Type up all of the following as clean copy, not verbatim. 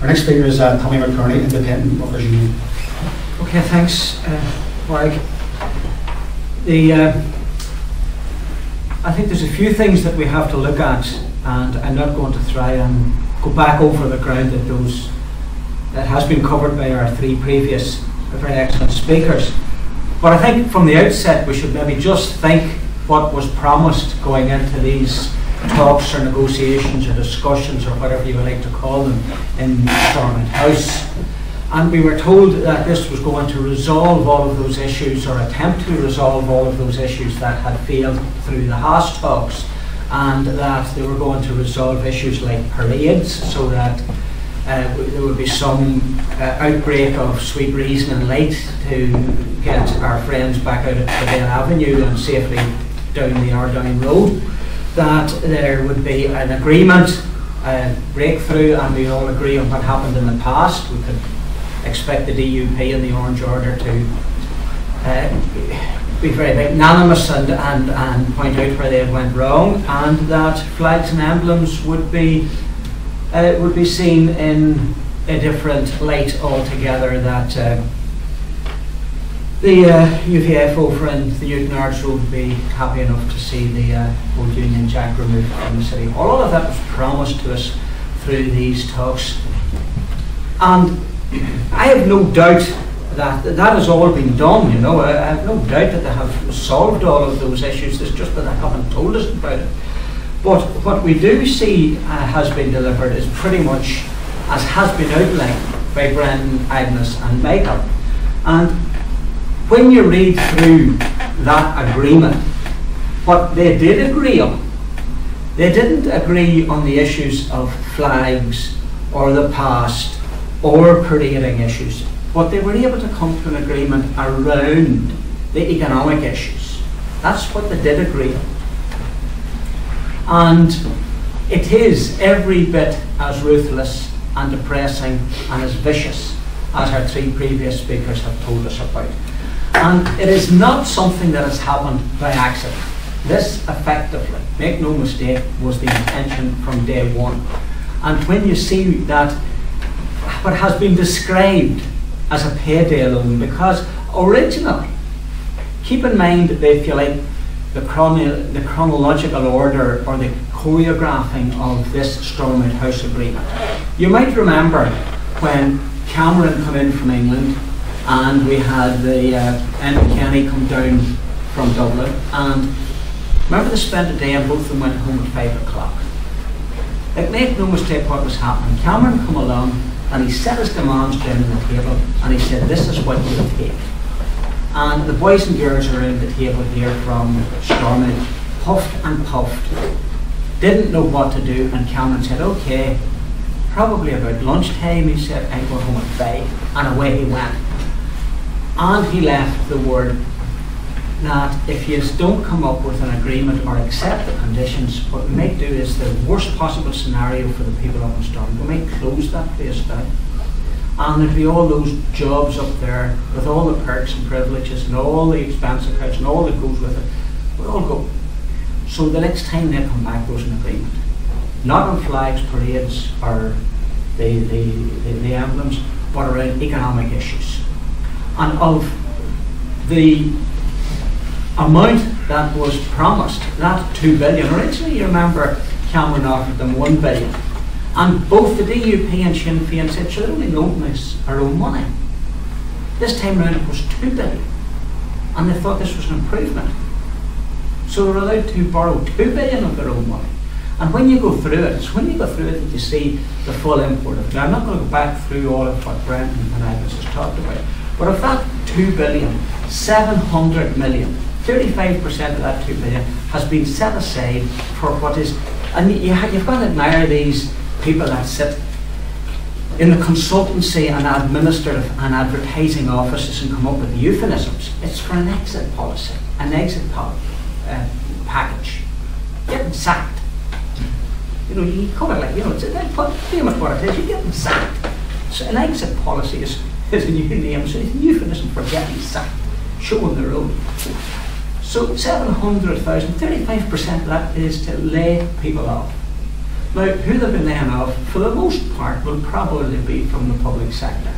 Our next speaker is Tommy McKearney, Independent Workers Union. Okay, thanks, Warwick. I think there's a few things that we have to look at, and I'm not going to try and go back over the ground that has been covered by our three previous very excellent speakers. But I think from the outset we should maybe just think what was promised going into these talks or negotiations or discussions or whatever you would like to call them in Stormont House. And we were told that this was going to resolve all of those issues, or attempt to resolve all of those issues that had failed through the House talks, and that they were going to resolve issues like parades, so that there would be some outbreak of sweet reason and light to get our friends back out at Breandán Avenue and safely down the Ardown Road, that there would be an agreement, breakthrough, and we all agree on what happened in the past. We could expect the DUP and the Orange Order to be very magnanimous and point out where they went wrong, and that flags and emblems would be seen in a different light altogether, that the UVF over in the Newton Arts Road would be happy enough to see the old Union Jack removed from the City Hall. All of that was promised to us through these talks, and I have no doubt that that has all been done. You know, I have no doubt that they have solved all of those issues. It's just that they haven't told us about it. But what we do see has been delivered is pretty much as has been outlined by Breandán, Agnes and Michael. And when you read through that agreement, what they did agree on, they didn't agree on the issues of flags or the past or parading issues, but they were able to come to an agreement around the economic issues. That's what they did agree on. And it is every bit as ruthless and depressing and as vicious as our three previous speakers have told us about. And it is not something that has happened by accident. This effectively, make no mistake, was the intention from day one. And when you see that what has been described as a payday loan, because originally, keep in mind, if you like, the chronological order or the choreographing of this Stormont House agreement. You might remember when Cameron came in from England, and we had the McKearney come down from Dublin, and remember they spent a day and both of them went home at 5 o'clock. Like, make no mistake what was happening. Cameron come along and he set his demands down on the table and he said, this is what you'll take. And the boys and girls around the table here from Stormont puffed and puffed, didn't know what to do, and Cameron said, okay, probably about lunchtime, he said, I go home at 5, and away he went. And he left the word that if you don't come up with an agreement or accept the conditions, what we might do is the worst possible scenario for the people up in Stormont. We might close that place down. And there'd be all those jobs up there with all the perks and privileges and all the expense accounts and all that goes with it. We'd all go. So the next time they come back, there's an agreement. Not on flags, parades, or the emblems, but around economic issues. And of the amount that was promised, that 2 billion, originally you remember Cameron offered them 1 billion. And both the DUP and Sinn Féin said, sure, they only loaned us our own money. This time round it was 2 billion. And they thought this was an improvement. So they were allowed to borrow 2 billion of their own money. And when you go through it, it's when you go through it that you see the full import of it. Now, I'm not going to go back through all of what Brentnall and Agnes has talked about, but of that 2 billion, 700 million, 35% of that 2 billion has been set aside for what is, and you've got to admire these people that sit in the consultancy and administrative and advertising offices and come up with euphemisms. It's for an exit policy, an exit package. Getting sacked. You know, you call it like, you know, it's pretty much what it is, you're getting sacked. So an exit policy is a new name, so it's a euphemism for getting sacked, showing the road. So 700,000, 35% of that is to lay people off. Now, who they've been laying off, for the most part, will probably be from the public sector.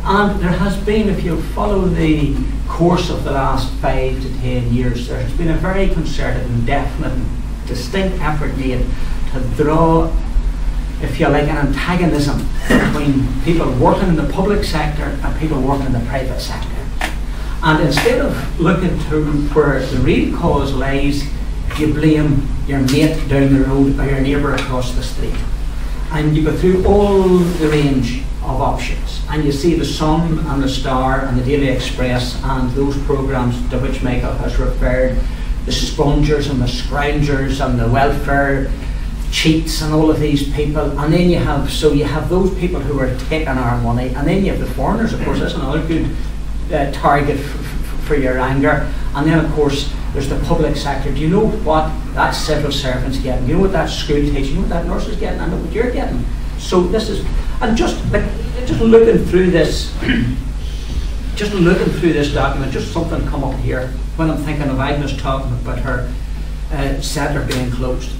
And there has been, if you follow the course of the last 5 to 10 years, there has been a very concerted and definite, distinct effort made to draw, if you like, an antagonism between people working in the public sector and people working in the private sector. And instead of looking to where the real cause lies, you blame your mate down the road or your neighbour across the street. And you go through all the range of options, and you see the Sun and the Star and the Daily Express and those programmes to which Michael has referred, the spongers and the scroungers and the welfare cheats and all of these people. And then you have those people who are taking our money, and then you have the foreigners, of course. That's another good target for your anger. And then, of course, there's the public sector. Do you know what that civil servant's getting? Do you know what that school teacher, you know what that nurse is getting? I know what you're getting. So this is, and just looking through this, document, just something come up here when I'm thinking of Agnes talking about her centre being closed.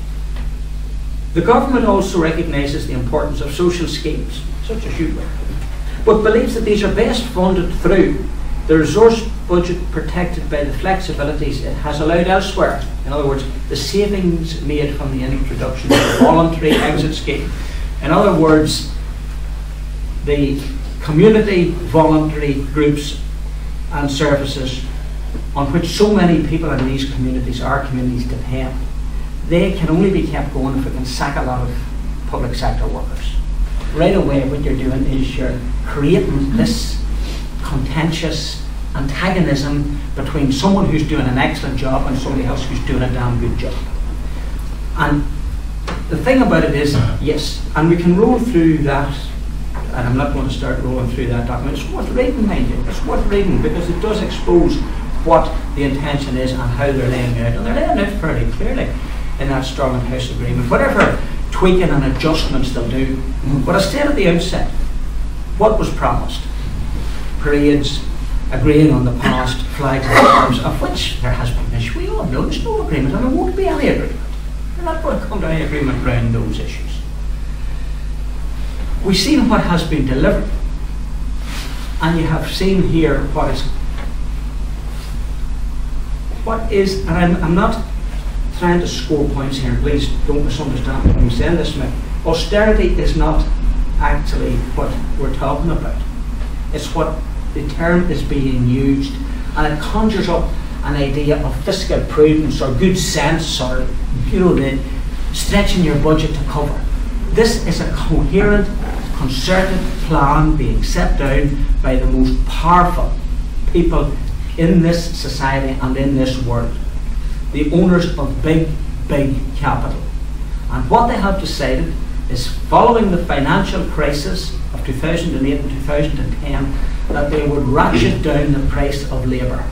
The government also recognises the importance of social schemes, such as you, but believes that these are best funded through the resource budget protected by the flexibilities it has allowed elsewhere. In other words, the savings made from the introduction of the voluntary exit scheme. In other words, the community voluntary groups and services on which so many people in these communities, our communities, depend, they can only be kept going if we can sack a lot of public sector workers. Right away, what you're doing is you're creating this contentious antagonism between someone who's doing an excellent job and somebody else who's doing a damn good job. And the thing about it is, yes, and we can roll through that, and I'm not going to start rolling through that document. It's worth reading, mind you. It's worth reading because it does expose what the intention is and how they're laying it out. And they're laying it out fairly clearly in that Stormont House Agreement. Whatever tweaking and adjustments they'll do. But I said at the outset, what was promised? Parades, agreeing on the past, flags and arms, of which there has been an issue. We all know there's no agreement, and there won't be any agreement. We're not going to come to any agreement around those issues. We've seen what has been delivered, and you have seen here what is, and I'm not trying to score points here, please don't misunderstand me when I'm saying this, Mick. Austerity is not actually what we're talking about. It's what the term is being used, and it conjures up an idea of fiscal prudence or good sense, or the stretching your budget to cover. This is a coherent, concerted plan being set down by the most powerful people in this society and in this world, the owners of big capital. And what they have decided is, following the financial crisis of 2008 and 2010, that they would ratchet down the price of labour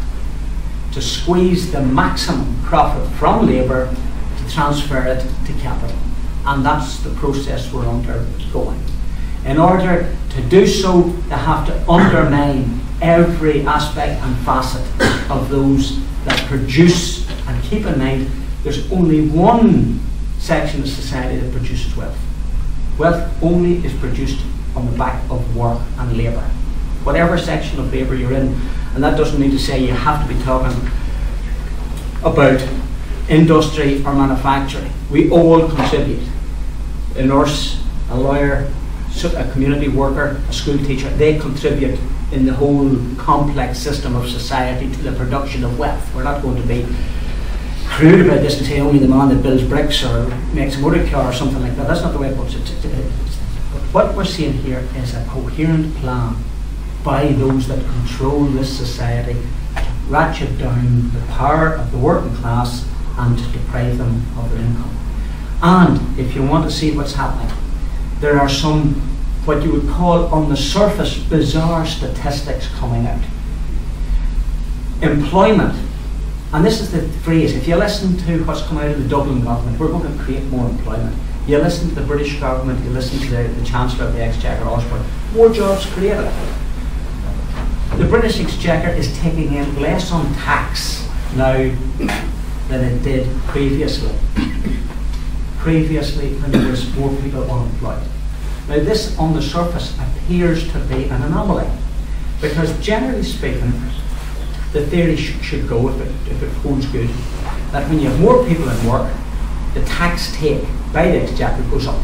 to squeeze the maximum profit from labour to transfer it to capital. And that's the process we're undergoing. In order to do so, they have to undermine every aspect and facet of those that produce. And keep in mind, there's only one section of society that produces wealth. Wealth only is produced on the back of work and labour. Whatever section of labour you're in, and that doesn't mean to say you have to be talking about industry or manufacturing. We all contribute. A nurse, a lawyer, a community worker, a school teacher, they contribute in the whole complex system of society to the production of wealth. We're not going to be crude about this and say only the man that builds bricks or makes a motor car or something like that. That's not the way it works. But what we're seeing here is a coherent plan by those that control this society to ratchet down the power of the working class and to deprive them of their income. And if you want to see what's happening, there are some, what you would call on the surface, bizarre statistics coming out. Employment, and this is the phrase, if you listen to what's come out of the Dublin government, we're going to create more employment. You listen to the British government, you listen to the Chancellor of the Exchequer, Osborne, more jobs created. The British Exchequer is taking in less on tax now than it did previously. previously when there was more people unemployed. Now this on the surface appears to be an anomaly, because generally speaking, the theory should go, if it holds good, that when you have more people in work, the tax take by the Exchequer goes up.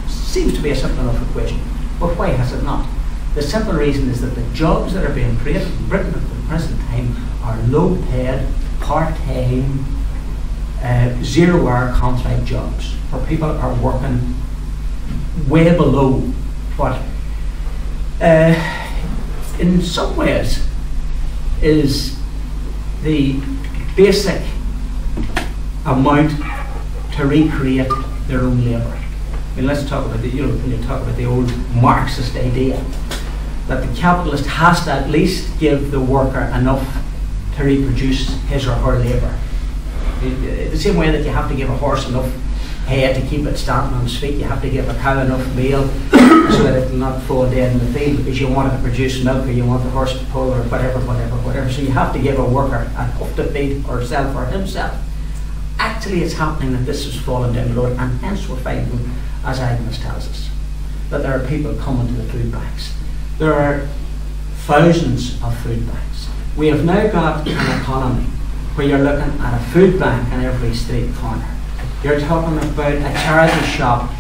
Seems to be a simple enough equation, but why has it not? The simple reason is that the jobs that are being created in Britain at the present time are low paid, part-time, 0-hour contract jobs, where people are working way below what in some ways is the basic amount to recreate their own labour. I mean, let's talk about when you talk about the old Marxist idea that the capitalist has to at least give the worker enough to reproduce his or her labour. The same way that you have to give a horse enough hay to keep it standing on its feet, you have to give a cow enough meal so that it will not fall dead in the field because you want it to produce milk, or you want the horse to pull, or whatever. So you have to give a worker enough to feed herself or himself. Actually, it's happening that this has fallen down the road, and hence we're finding, as Agnes tells us, that there are people coming to the food banks. There are thousands of food banks. We have now got an economy where you're looking at a food bank in every street corner. You're talking about a charity shop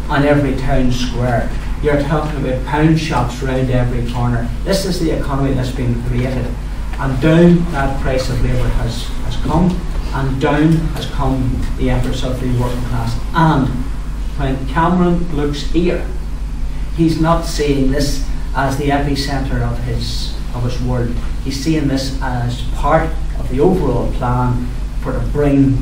on every town square. You're talking about pound shops round every corner. This is the economy that's been created. And down that price of labour has come, and down has come the efforts of the working class. And when Cameron looks here, he's not seeing this as the epicentre of his world. He's seeing this as part of the overall plan to bring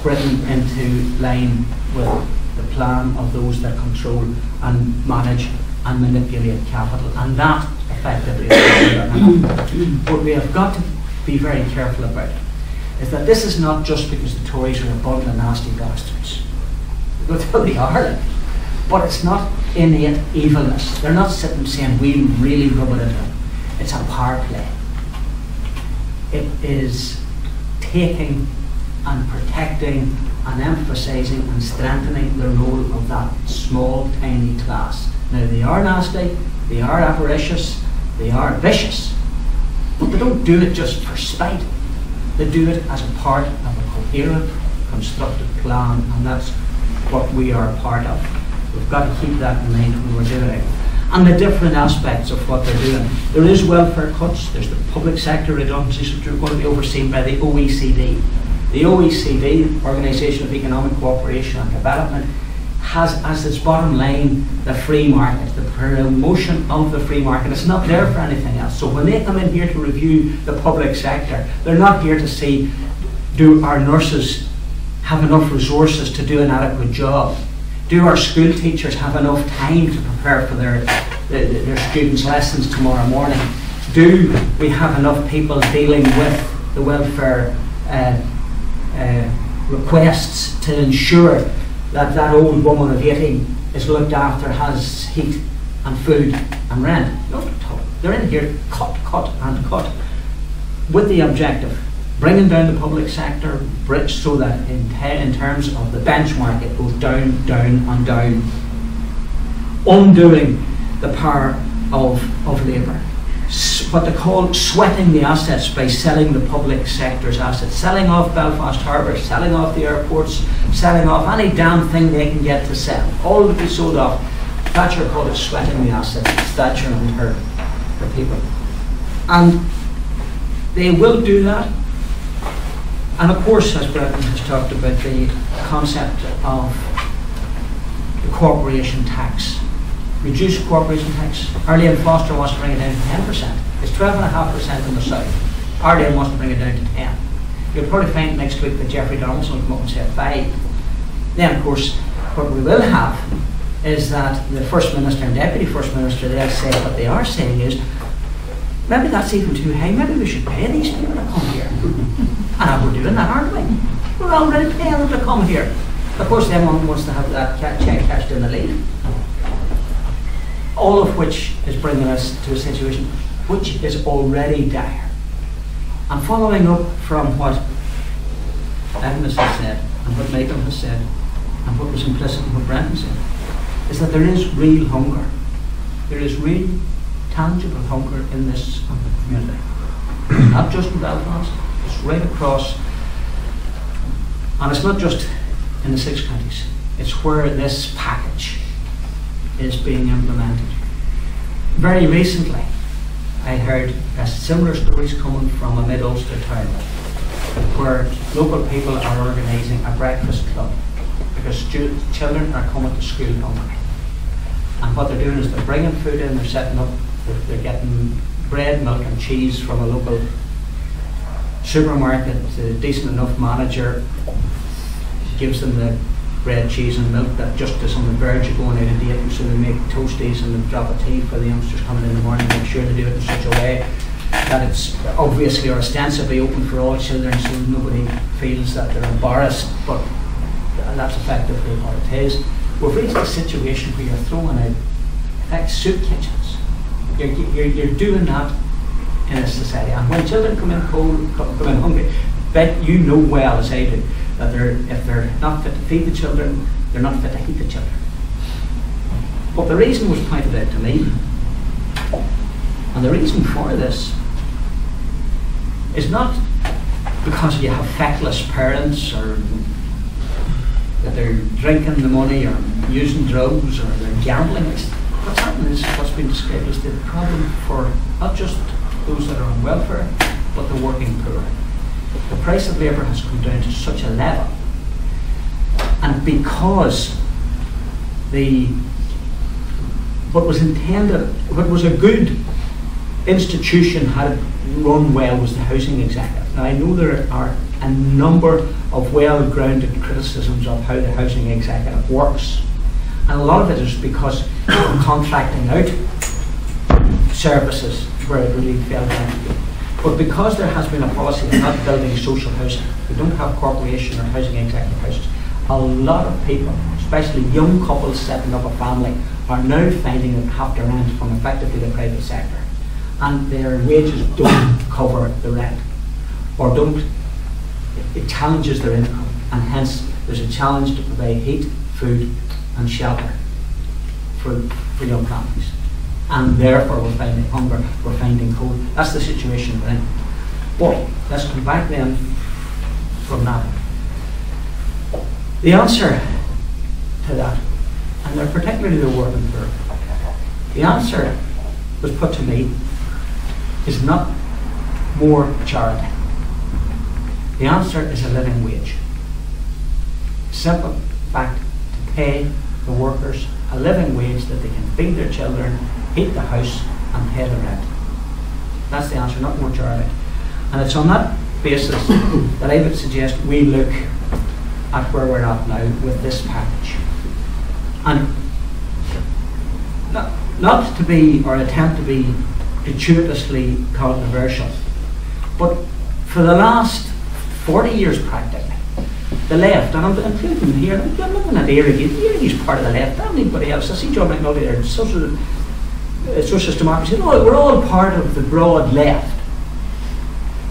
Britain into line with the plan of those that control and manage and manipulate capital, and that effectively is what we have got to be very careful about, is that this is not just because the Tories are a bunch of nasty bastards. They are, but it's not innate evilness. They're not sitting saying we really rub it in. It's a power play. It is taking and protecting and emphasising and strengthening the role of that small, tiny class. Now, they are nasty, they are avaricious, they are vicious, but they don't do it just for spite. They do it as a part of a coherent, constructive plan, and that's what we are a part of. We've got to keep that in mind when we're doing it. And the different aspects of what they're doing. There is welfare cuts, there's the public sector redundancies, which are going to be overseen by the OECD. The OECD, Organisation of Economic Cooperation and Development, has as its bottom line the free market, the promotion of the free market. It's not there for anything else. So when they come in here to review the public sector, they're not here to see, do our nurses have enough resources to do an adequate job? Do our school teachers have enough time to prepare for their students' lessons tomorrow morning? Do we have enough people dealing with the welfare requests to ensure that that old woman of 80 is looked after, has heat and food and rent? Not at all. They're in here cut and cut with the objective bringing down the public sector so that in terms of the benchmark it goes down and down, undoing the power of labour. What they call sweating the assets by selling the public sector's assets, selling off Belfast Harbour, selling off the airports, selling off any damn thing they can get to sell, all to be sold off. Thatcher called it sweating the assets. It's Thatcher and her people. And they will do that. And of course, as Brentnall has talked about, the concept of the corporation tax. Reduce corporation tax. Arlene Foster wants to bring it down to 10%. It's 12.5% in the south. Arlene wants to bring it down to 10. You'll probably find next week that Jeffrey Donaldson will come up and say 5. Then, of course, what we will have is that the First Minister and Deputy First Minister, they'll say what they are saying is, maybe that's even too high, maybe we should pay these people to come here. And we're doing that, aren't we? We're already paying them to come here. Of course, everyone wants to have that check cashed in the lead. All of which is bringing us to a situation which is already dire. And following up from what Agnes has said and what Michael has said, and what was implicit in what Brendan said, is that there is real hunger. There is real, tangible hunger in this community. Not just in Belfast, it's right across, and it's not just in the 6 counties, it's where this package is being implemented. Very recently, I heard similar stories coming from a mid-Ulster town where local people are organising a breakfast club because children are coming to school hungry. And what they're doing is they're bringing food in, they're setting up, they're getting bread, milk and cheese from a local supermarket. A decent enough manager gives them the bread, cheese and milk that just as on the verge of going out of date, and so they make toasties and they drop a tea for the youngsters coming in the morning, make sure they do it in such a way that it's obviously or ostensibly open for all children so nobody feels that they're embarrassed, but that's effectively what it is. We've reached a situation where you're throwing out, in fact, soup kitchens. You're doing that in a society, and when children come in cold, come in hungry, bet you know well as I do that if they're not fit to feed the children, they're not fit to heat the children. But the reason was pointed out to me, and the reason for this is not because you have feckless parents or that they're drinking the money or using drugs or they're gambling. What's happening is what's been described as the problem for not just those that are on welfare, but the working poor. The price of labour has come down to such a level, and because what was intended, what was a good institution had run well was the housing executive. Now I know there are a number of well-grounded criticisms of how the housing executive works, and a lot of it is because of contracting out services where it really fell down. But because there has been a policy of not building social housing, we don't have corporation or housing executive houses, a lot of people, especially young couples setting up a family, are now finding that they have to rent from effectively the private sector, and their wages don't cover the rent, or it challenges their income, and hence there's a challenge to provide heat, food and shelter for young families. And therefore we're finding hunger, we're finding cold. That's the situation we're in. But let's come back then from that. The answer to that, and they're particularly the working poor, the answer was put to me is not more charity. The answer is a living wage. Simple fact, to pay the workers a living wage that they can feed their children, heat the house and pay the rent. That's the answer, not more charity. And it's on that basis that I would suggest we look at where we're at now with this package. And not to be or attempt to be gratuitously controversial, but for the last 40 years practically, the left, and I'm including here, I'm looking at Éirígí. Éirígí's part of the left, not anybody else. I see John McNulty there, Socialist Democracy. No, we're all part of the broad left.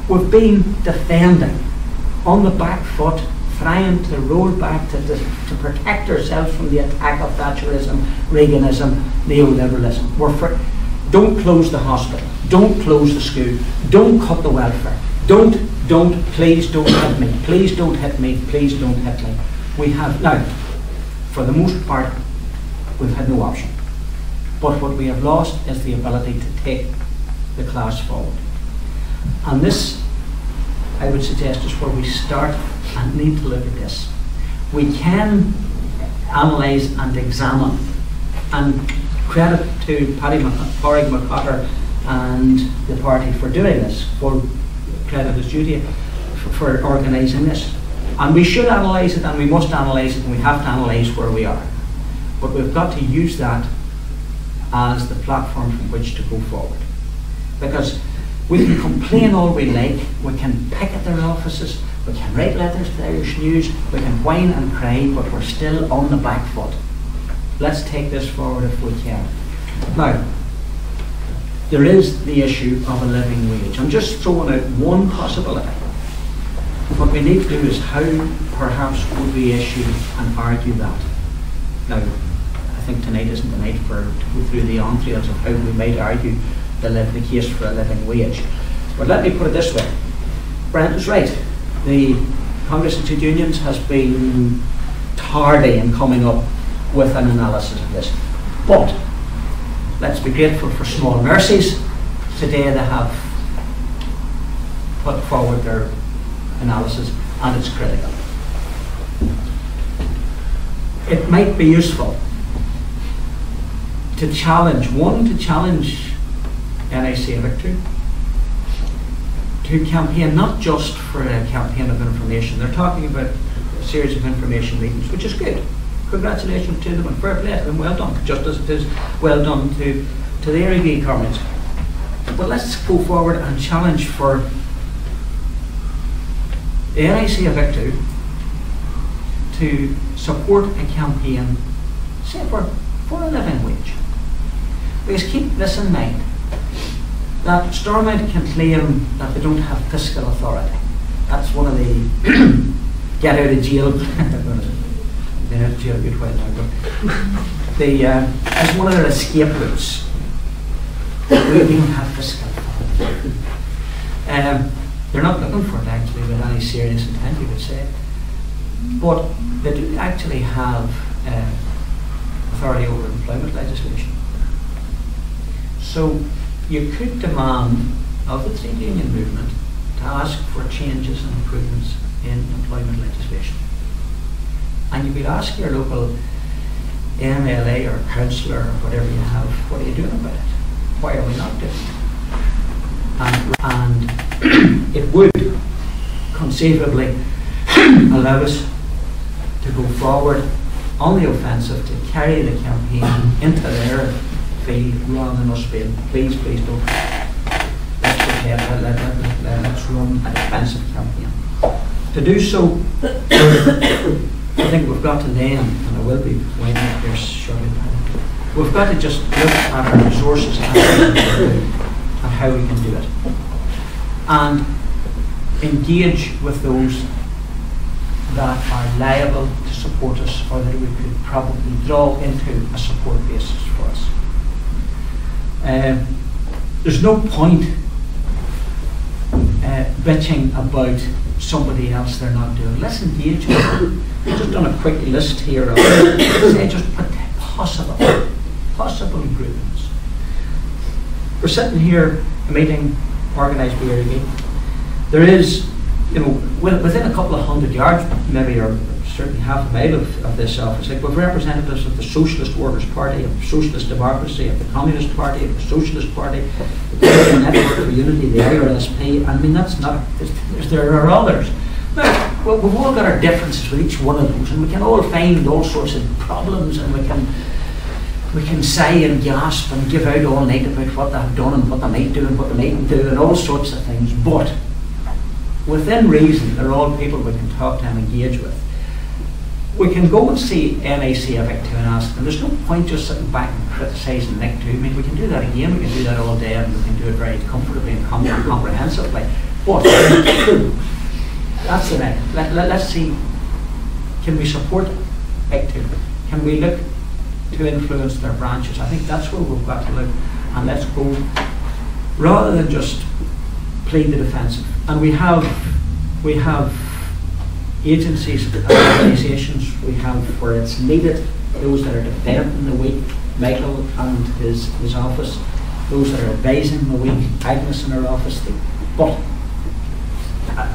We've been defending on the back foot, trying to roll back to protect ourselves from the attack of Thatcherism, Reaganism, neoliberalism. Don't close the hospital, don't close the school, don't cut the welfare, please don't hit me, please don't hit me, please don't hit me. We have, now, for the most part, we've had no option. But what we have lost is the ability to take the class forward. And this, I would suggest, is where we start and need to look at this. We can analyse and examine, and credit to Paddy McCotter and the party for doing this, for credit is due for organising this. And we should analyse it, and we must analyse it, and we have to analyse where we are. But we've got to use that as the platform from which to go forward. Because we can complain all we like, we can pick at their offices, we can write letters to the Irish News, we can whine and cry, but we're still on the back foot. Let's take this forward if we can. Now, there is the issue of a living wage. I'm just throwing out one possibility. what we need to do is how perhaps would we issue and argue that. Now, I think tonight isn't the night to go through the entrails of how we might argue the case for a living wage. But let me put it this way. Brent is right. The Congress of Trade Unions has been tardy in coming up with an analysis of this. But let's be grateful for small mercies. Today they have put forward their analysis, and it's critical. It might be useful to challenge NIC a victory, to campaign not just for a campaign of information. They're talking about a series of information meetings, which is good. Congratulations to them and fair play to them, well done, just as it is well done to the Éirígí comments. But let's go forward and challenge for the NIC a victory to support a campaign, say for a living wage. Because keep this in mind, that Stormont can claim that they don't have fiscal authority. That's one of the get out of jail. Been out of jail a good while now, but that's one of their escape routes. We don't have fiscal authority. They're not looking for it actually with any serious intent, you would say. But they do actually have authority over employment legislation. So you could demand of the trade union movement to ask for changes and improvements in employment legislation. And you could ask your local MLA or councillor or whatever you have, what are you doing about it? Why are we not doing it? And it would conceivably allow us to go forward on the offensive, to carry the campaign into their field rather than us being, please don't, let's prepare, let's run a defensive campaign. To do so, I think we've got to then, and I will be winding up here shortly, we've got to just look at our resources and how we can do it. And engage with those that are liable to support us, or that we could probably draw into a support basis for us. There's no point bitching about somebody else they're not doing. Let's engage with them. I've just done a quick list here of say just possible improvements. We're sitting here, a meeting organised by Éirígí. There is, within a couple of 100 yards, maybe, or certainly half a mile of this office, like with representatives of the Socialist Workers' Party, of Socialist Democracy, of the Communist Party, of the Socialist Party, the Political Network for Unity, the IRSP. I mean, that's not, there are others. Now, we've all got our differences with each one of those, and we can all find all sorts of problems, and we can sigh and gasp and give out all night about what they have done and what they might do and what they mightn't do and all sorts of things. But within reason, they're all people we can talk to and engage with. We can go and see NIC a victim and ask them. There's no point just sitting back and criticising Nick too. I mean, we can do that again, we can do that all day, and we can do it very comfortably and comprehensively. But that's the next. Let's see, can we support Victor? Can we look to influence their branches? I think that's where we've got to look, and let's go, rather than just plead the defensive. And we have agencies and organisations, we have where it's needed, those that are defending the weak, Michael and his office, those that are advising the weak, Agnes in her office. But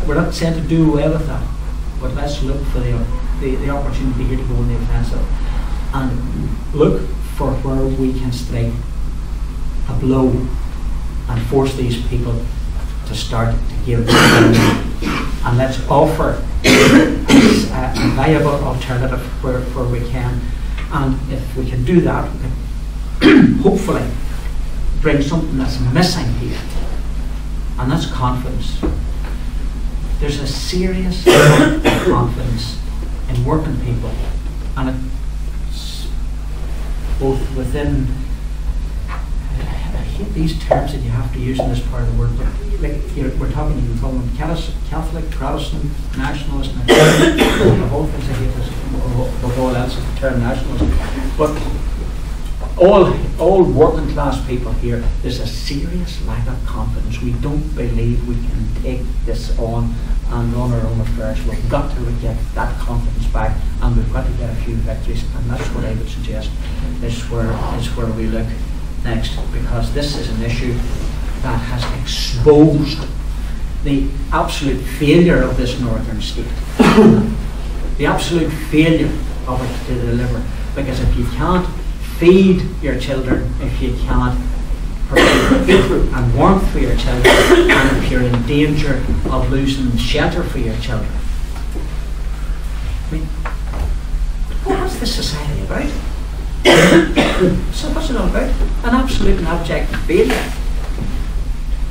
we're not saying to do away with that, but let's look for the opportunity here to go in the offensive and look for where we can strike a blow and force these people to start to give and let's offer a viable alternative where we can, and if we can do that, we can hopefully bring something that's missing here, and that's confidence. There's a serious confidence in working people, and it's both within a hate these terms that you have to use in this part of the world, but like we're talking, you can call them Catholic, Protestant, nationalist, the whole thing. I hate this above all else is the term nationalist. But all working class people here, there's a serious lack of confidence. We don't believe we can take this on and run our own affairs. We've got to get that confidence back, and we've got to get a few victories, and that's what I would suggest is where we look next, because this is an issue that has exposed the absolute failure of this northern state, the absolute failure of it to deliver. Because if you can't feed your children, if you can't provide food and warmth for your children, and if you're in danger of losing shelter for your children, I mean, what's this society about? So what's it all about? An absolute and abject failure.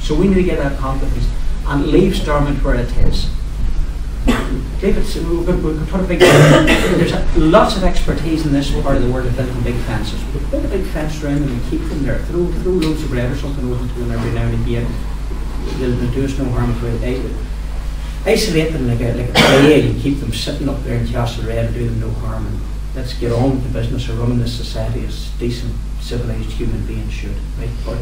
So we need to get that confidence and leave Stormont where it is. David, we could put a big. There's lots of expertise in this part of the world of building big fences. We could build a big fence around them and keep them there. Throw loads of bread or something over to them every now and again. They'll do us no harm if we isolate them like a play. You keep them sitting up there in Castlereagh and do them no harm. And let's get on with the business of running this society as decent, civilised human beings should. Right? But